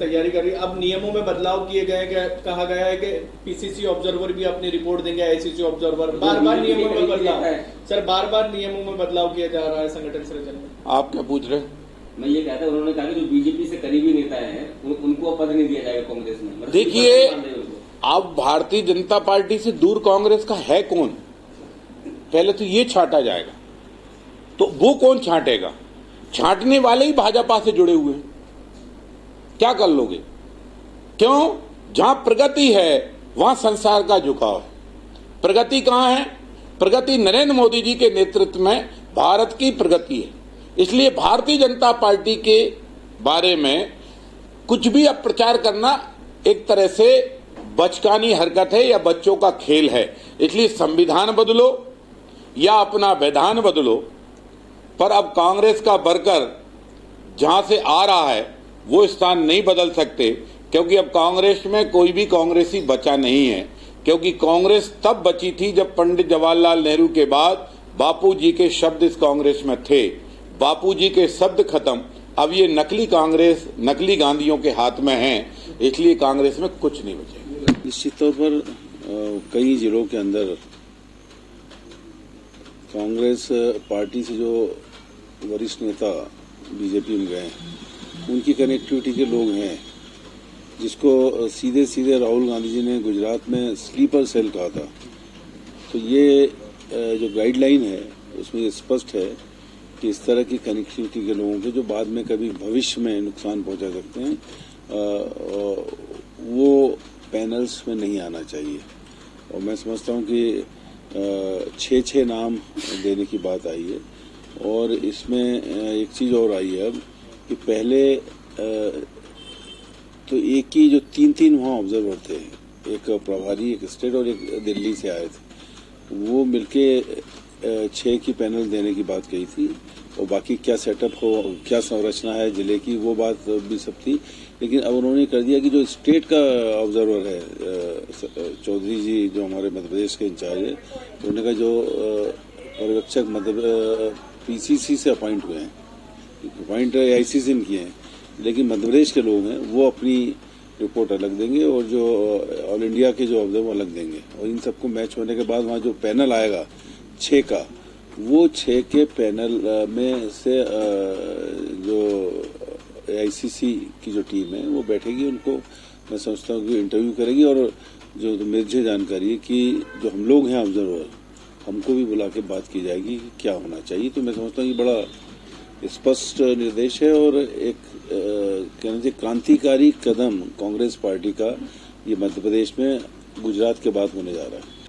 तैयारी कर रही है। अब नियमों में बदलाव किए गए, कहा गया है कि पीसीसी ऑब्जर्वर भी अपनी रिपोर्ट देंगे, आईसीसी ऑब्जर्वर। बार बार नियमों में बदलाव सर, बार बार नियमों में बदलाव किया जा रहा है संगठन सृजन में। आप क्या पूछ रहे हैं? मैं ये कहता, उन्होंने कहा कि जो बीजेपी से करीबी नेता हैं उनको पद नहीं दिया जाएगा कांग्रेस में। देखिए, अब भारतीय जनता पार्टी से दूर कांग्रेस का है कौन, पहले तो ये छांटा जाएगा। तो वो कौन छांटेगा? छांटने वाले ही भाजपा से जुड़े हुए हैं। क्या कर लोगे? क्यों? जहां प्रगति है वहां संसार का झुकाव है। प्रगति कहां है? प्रगति नरेंद्र मोदी जी के नेतृत्व में भारत की प्रगति है। इसलिए भारतीय जनता पार्टी के बारे में कुछ भी अब प्रचार करना एक तरह से बचकानी हरकत है या बच्चों का खेल है। इसलिए संविधान बदलो या अपना विधान बदलो, पर अब कांग्रेस का वर्कर जहां से आ रहा है वो स्थान नहीं बदल सकते, क्योंकि अब कांग्रेस में कोई भी कांग्रेसी बचा नहीं है। क्योंकि कांग्रेस तब बची थी जब पंडित जवाहरलाल नेहरू के बाद बापू जी के शब्द इस कांग्रेस में थे। बापू जी के शब्द खत्म, अब ये नकली कांग्रेस नकली गांधियों के हाथ में है, इसलिए कांग्रेस में कुछ नहीं बचेगा। निश्चित तौर पर कई जिलों के अंदर कांग्रेस पार्टी से जो वरिष्ठ नेता बीजेपी में गए उनकी कनेक्टिविटी के लोग हैं, जिसको सीधे सीधे राहुल गांधी जी ने गुजरात में स्लीपर सेल कहा था। तो ये जो गाइडलाइन है उसमें ये स्पष्ट है कि इस तरह की कनेक्टिविटी के लोगों के जो बाद में कभी भविष्य में नुकसान पहुंचा सकते हैं, वो पैनल्स में नहीं आना चाहिए। और मैं समझता हूं कि 6 नाम देने की बात आई है। और इसमें एक चीज और आई है अब कि पहले तो एक ही जो 3 वहां ऑब्जर्वर थे, एक प्रभारी, एक स्टेट और एक दिल्ली से आए थे, वो मिलके 6 की पैनल देने की बात कही थी। और बाकी क्या सेटअप हो, क्या संरचना है जिले की, वो बात भी सब थी। लेकिन अब उन्होंने कर दिया कि जो स्टेट का ऑब्जर्वर है, चौधरी जी जो हमारे मध्य प्रदेश के इंचार्ज है, उन्होंने कहा जो पर्यवेक्षक मध्य पीसीसी से अपॉइंट हुए हैं, अपॉइंट आईसीसी ने किए हैं, लेकिन मध्य प्रदेश के लोग हैं वो अपनी रिपोर्ट अलग देंगे और जो ऑल इंडिया के जो ऑब्जर्वर अलग देंगे। और इन सबको मैच होने के बाद वहाँ जो पैनल आएगा 6 का, वो 6 के पैनल में से जो आईसीसी की जो टीम है वो बैठेगी, उनको मैं समझता हूँ कि इंटरव्यू करेगी। और जो मुझे जानकारी है कि जो हम लोग हैं ऑब्जर्वर, हमको भी बुला के बात की जाएगी कि क्या होना चाहिए। तो मैं समझता हूँ ये बड़ा स्पष्ट निर्देश है और एक कहना चाहिए क्रांतिकारी कदम कांग्रेस पार्टी का ये मध्य प्रदेश में गुजरात के बाद होने जा रहा है।